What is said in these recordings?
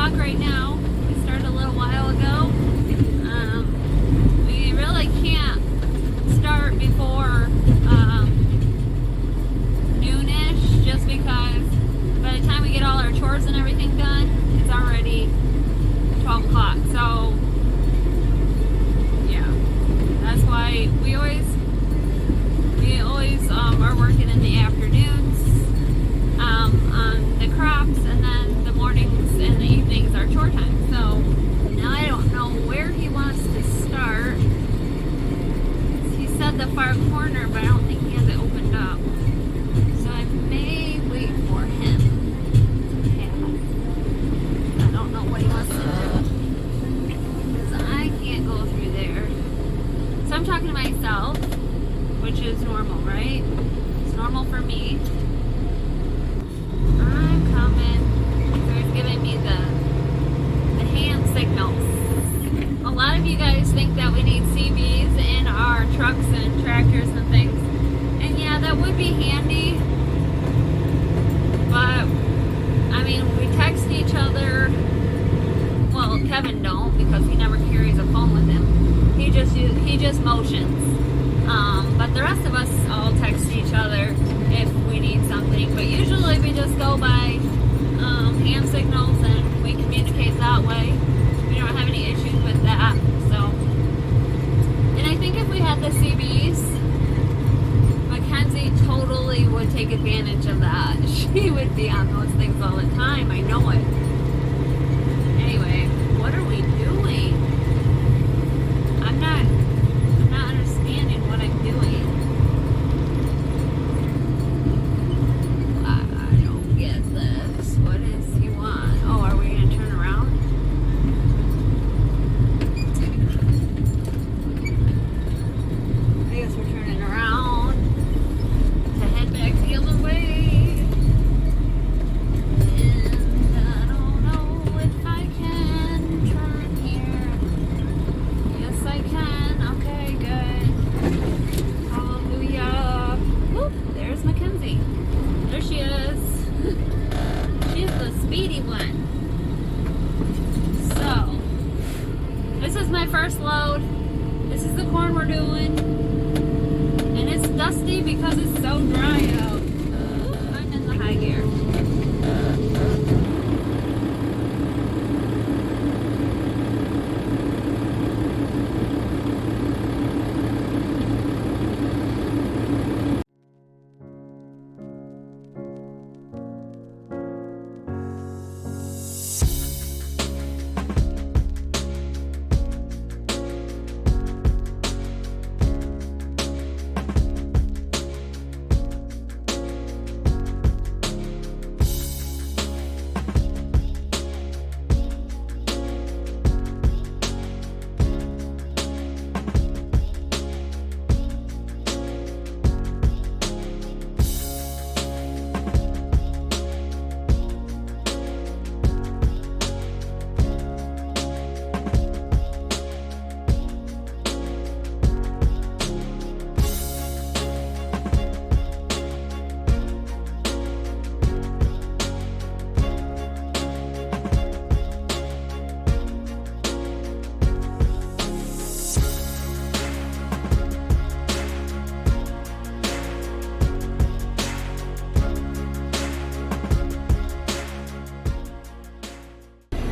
o'clock right now. We started a little while ago. We really can't start before noonish, just because by the time we get all our chores and everything done, it's already 12 o'clock. So yeah, that's why we always are working in the afternoons on the crops, and then the mornings and the evenings are chore time. So now I don't know where he wants to start. He said the far corner, but I don't think he has it opened up. So I may wait for him. Yeah. I don't know what he wants to do, because I can't go through there. So I'm talking to myself, which is normal, right? It's normal for me. I'm coming. So he's giving me the hand signals. A lot of you guys think that we need CBs in our trucks and tractors and things. And yeah, that would be handy. But, I mean, we text each other. Well, Kevin don't, because he never carries a phone with him. He just motions. But the rest of us all text each other if we need something. But usually we just go by hand signals and we communicate that way. We don't have any issues with that. So, and I think if we had the CBs, Mackenzie totally would take advantage of that. She would be on those things all the time. I know it. Anyway, what are we doing? I'm not understanding what I'm doing. I don't get this. What does he want? Oh, are we going to turn around? I guess we're turning around to head back the other way. And I don't know if I can turn here. Yes, I can. Okay, good. Hallelujah. Whoop, there's Mackenzie. There she is. She's the speedy one. So, this is my first load. This is the corn we're doing. And it's dusty because it's so dry out. I'm in the high gear.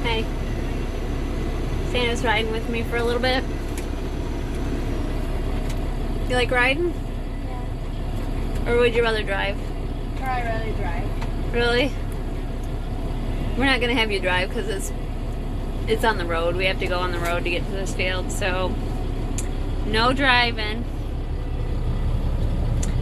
Hey, Santa's riding with me for a little bit. You like riding? Yeah. Or would you rather drive? I'd rather drive. Really? We're not gonna have you drive because it's on the road. We have to go on the road to get to this field, so no driving.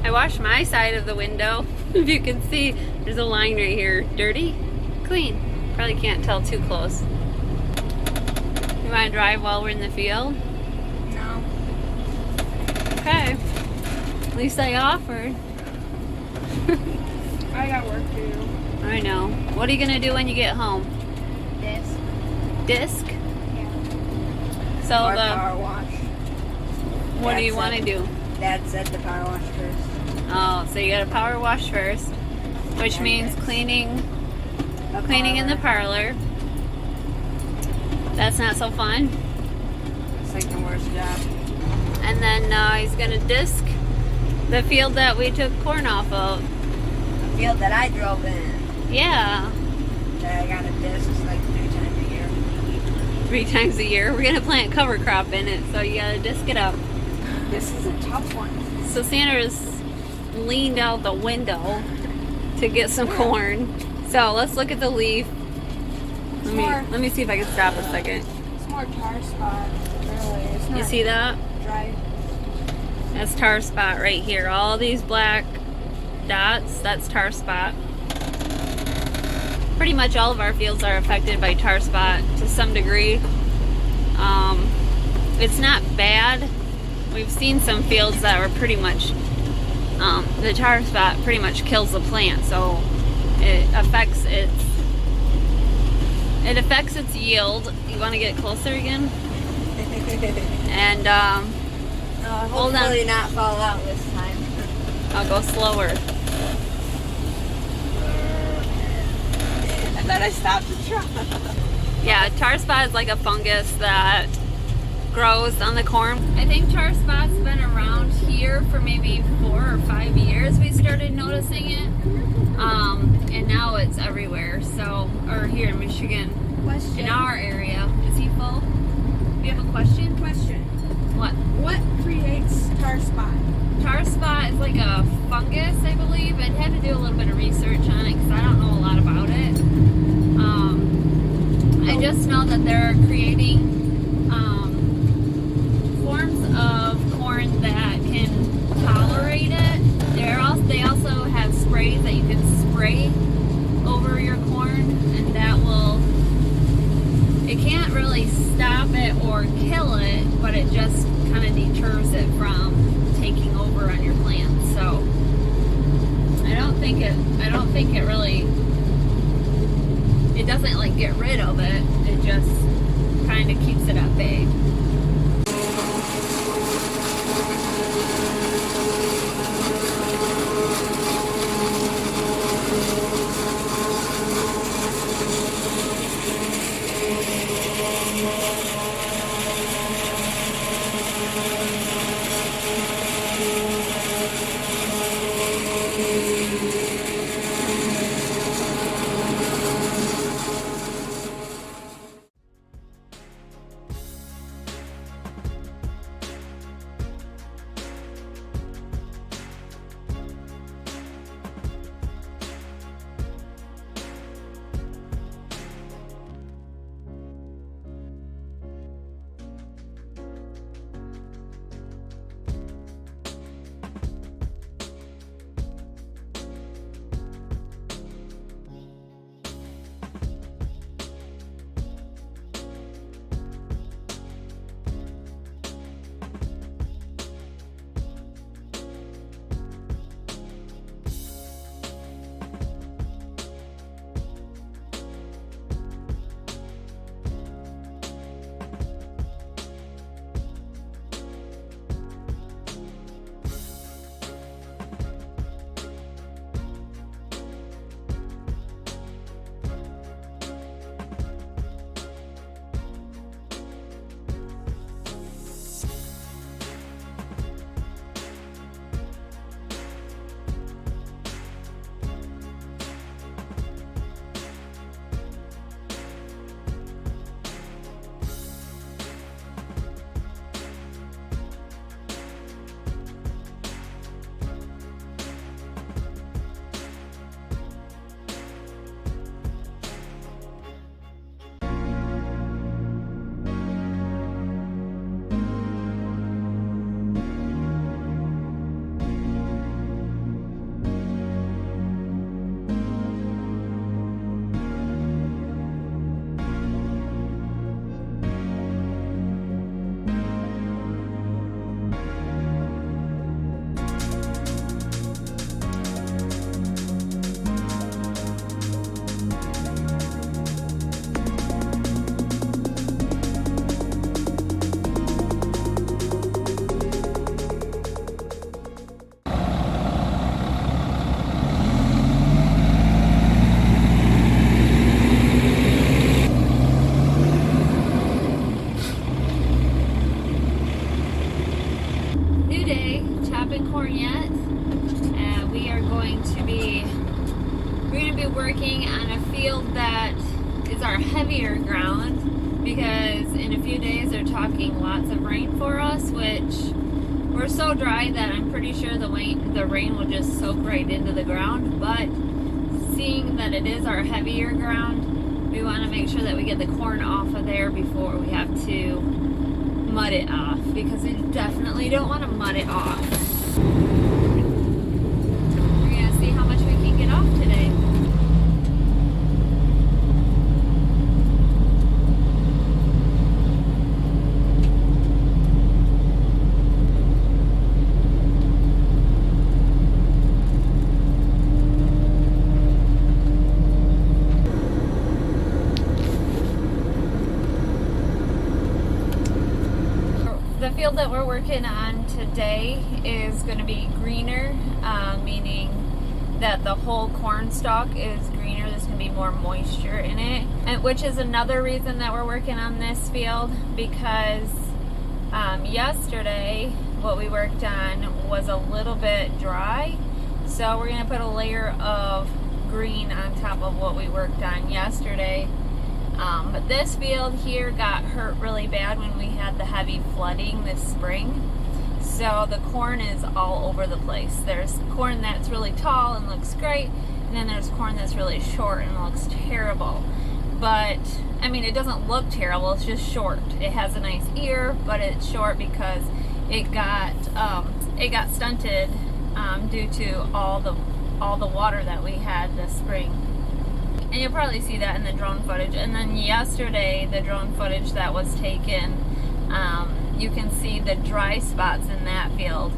I washed my side of the window. If you can see, there's a line right here. Dirty, clean. Probably can't tell too close. You want to drive while we're in the field? No. Okay. At least I offered. I got work to do. I know. What are you going to do when you get home? Disc. Disc? Yeah. So Or power wash. What do you want to do? Dad said the power wash first. Oh, so you got to power wash first, which means cleaning in the parlor, That's not so fun. It's like the worst job. And then he's gonna disc the field that we took corn off of. The field that I drove in, Yeah, that I got a disc like 3 times a year. 3 times a year. We're gonna plant cover crop in it, so you gotta disc it up. This is a tough one. So Sandra's leaned out the window to get some corn. So let's look at the leaf. Let me see if I can stop a second. It's more tar spot, really. It's not You see that? dry. That's tar spot right here. All these black dots, that's tar spot. Pretty much all of our fields are affected by tar spot to some degree. It's not bad. We've seen some fields that were pretty much, the tar spot pretty much kills the plant, so it affects its yield. You want to get closer again? And hold on. Hopefully not fall out this time. I'll go slower. I thought I stopped the truck. Yeah, tar spot is like a fungus that grows on the corn. I think tar spot's been around here for maybe 4 or 5 years. We started noticing it, and now it's everywhere. So, or here in Michigan, Question. in our area. Is he full? Do you have a question? Question. What? What creates tar spot? Tar spot is like a fungus, I believe. I'd have to do a little bit of research on it because I don't know a lot about it. I just know that they're creating forms of corn that can tolerate it. They also have sprays that you can spray over your corn, and that will. It can't really stop it or kill it, but it just kind of deters it from taking over on your plants. So I don't think it really. It doesn't like get rid of it. It just kind of keeps it at bay. our heavier ground, because in a few days they're talking lots of rain for us, which we're so dry that I'm pretty sure the rain will just soak right into the ground. But seeing that it is our heavier ground, we want to make sure that we get the corn off of there before we have to mud it off, because we definitely don't want to mud it off. We're going to see how much we can get off today. The field that we're working on today is going to be greener, meaning that the whole corn stalk is greener. There's going to be more moisture in it, and which is another reason that we're working on this field, because yesterday what we worked on was a little bit dry, so we're going to put a layer of green on top of what we worked on yesterday. But this field here got hurt really bad when we had the heavy flooding this spring. So the corn is all over the place. There's corn that's really tall and looks great, and then there's corn that's really short and looks terrible. But, I mean, it doesn't look terrible, it's just short. It has a nice ear, but it's short because it got stunted due to all the water that we had this spring. And you'll probably see that in the drone footage. And then yesterday, the drone footage that was taken, you can see the dry spots in that field.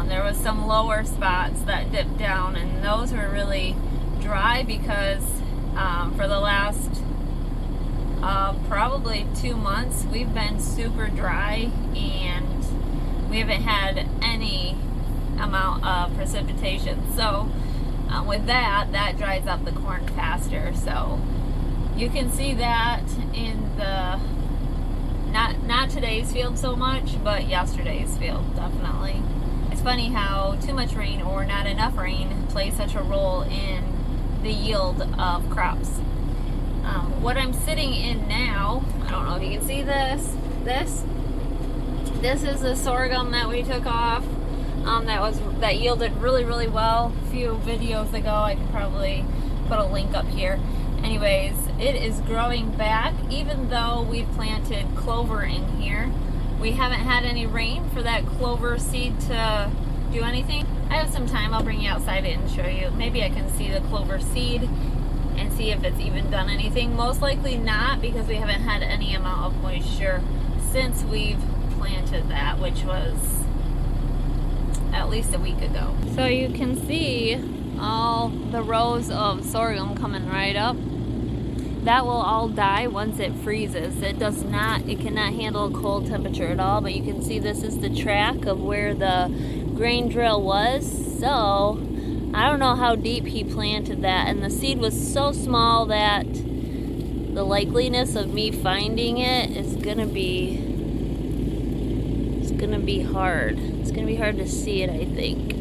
There was some lower spots that dipped down, and those were really dry because for the last probably 2 months, we've been super dry, and we haven't had any amount of precipitation. So with that dries up the corn faster. So you can see that in the not today's field so much, but yesterday's field definitely. It's funny how too much rain or not enough rain plays such a role in the yield of crops. What I'm sitting in now, I don't know if you can see this. This is the sorghum that we took off. That yielded really well a few videos ago. I can probably put a link up here. Anyways, it is growing back, even though we planted clover in here. We haven't had any rain for that clover seed to do anything. I have some time, I'll bring you outside and show you. Maybe I can see the clover seed and see if it's even done anything. Most likely not, because we haven't had any amount of moisture since we've planted that, which was at least a week ago. So you can see all the rows of sorghum coming right up. That will all die once it freezes. It cannot handle a cold temperature at all, but you can see this is the track of where the grain drill was. So I don't know how deep he planted that, and the seed was so small that the likeliness of me finding it is gonna be hard. It's gonna be hard to see it, I think.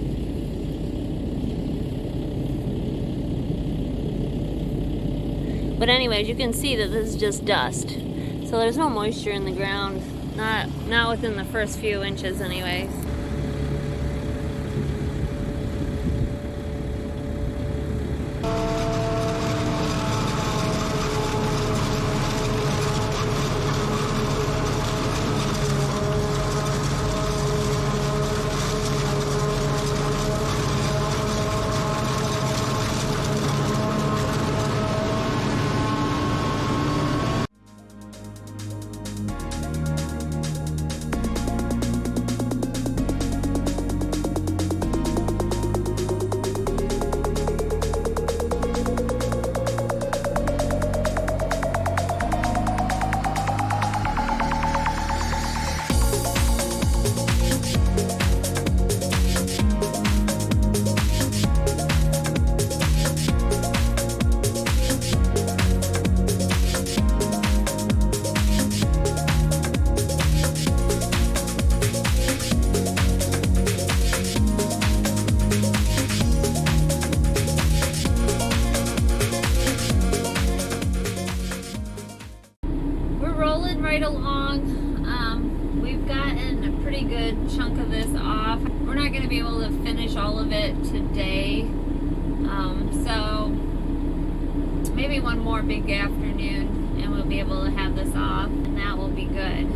But anyways, you can see that this is just dust. So there's no moisture in the ground. Not within the first few inches anyways. we're rolling right along. We've gotten a pretty good chunk of this off. We're not going to be able to finish all of it today. So maybe one more big afternoon and we'll be able to have this off, and that will be good.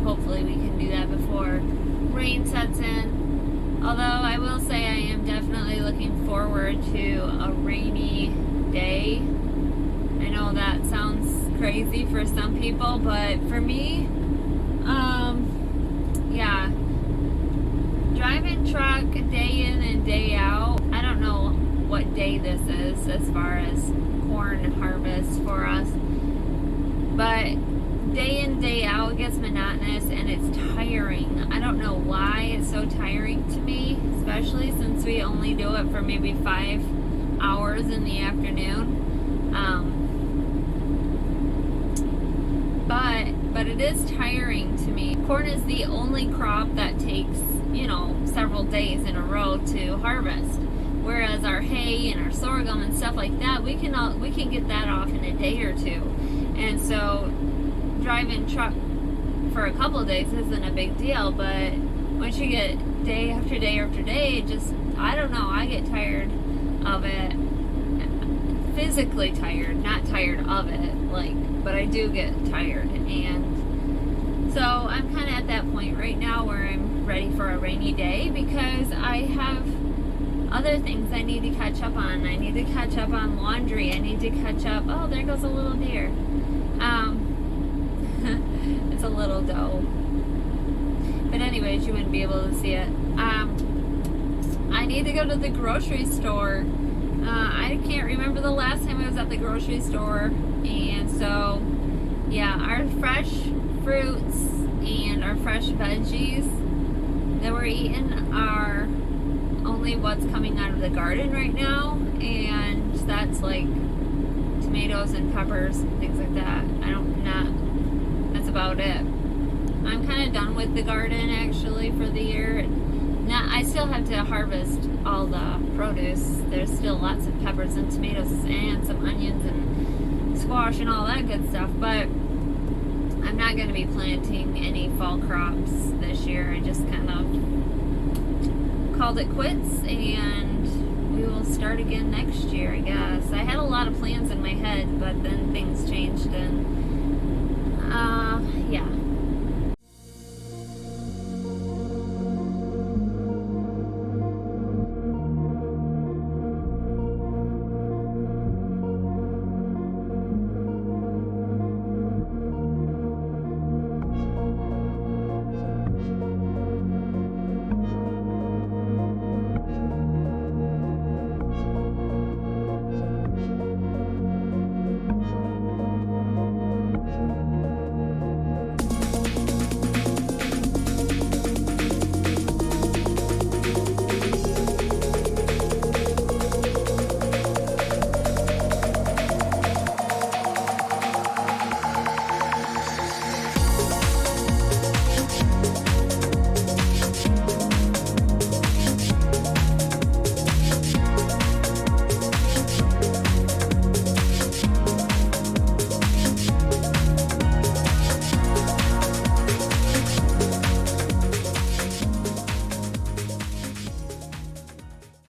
Hopefully we can do that before rain sets in. Although I will say I am definitely looking forward to a rainy day. I know that sounds crazy for some people, but for me, yeah, driving truck day in and day out. I don't know what day this is as far as corn harvest for us, but day in, day out gets monotonous and it's tiring. I don't know why it's so tiring to me, especially since we only do it for maybe 5 hours in the afternoon. But it is tiring to me. Corn is the only crop that takes, several days in a row to harvest. Whereas our hay and our sorghum and stuff like that, we can get that off in a day or two. And so driving truck for a couple of days isn't a big deal, but once you get day after day after day, just, I don't know, I get tired of it. Physically tired, not tired of it, but I do get tired. And so I'm kind of at that point right now where I'm ready for a rainy day because I have other things I need to catch up on. I need to catch up on laundry. I need to catch up. Oh, there goes a little deer. It's a little doe. But anyways, you wouldn't be able to see it. I need to go to the grocery store. I can't remember the last time I was at the grocery store. And so, yeah, our fresh fruits and our fresh veggies that we're eating are only what's coming out of the garden right now, and that's like tomatoes and peppers and things like that. That's about it. I'm kind of done with the garden actually for the year. Now I still have to harvest all the produce. There's still lots of peppers and tomatoes and some onions and squash and all that good stuff, but I'm not going to be planting any fall crops this year. I just kind of called it quits, and we will start again next year, I guess. I had a lot of plans in my head, but then things changed, and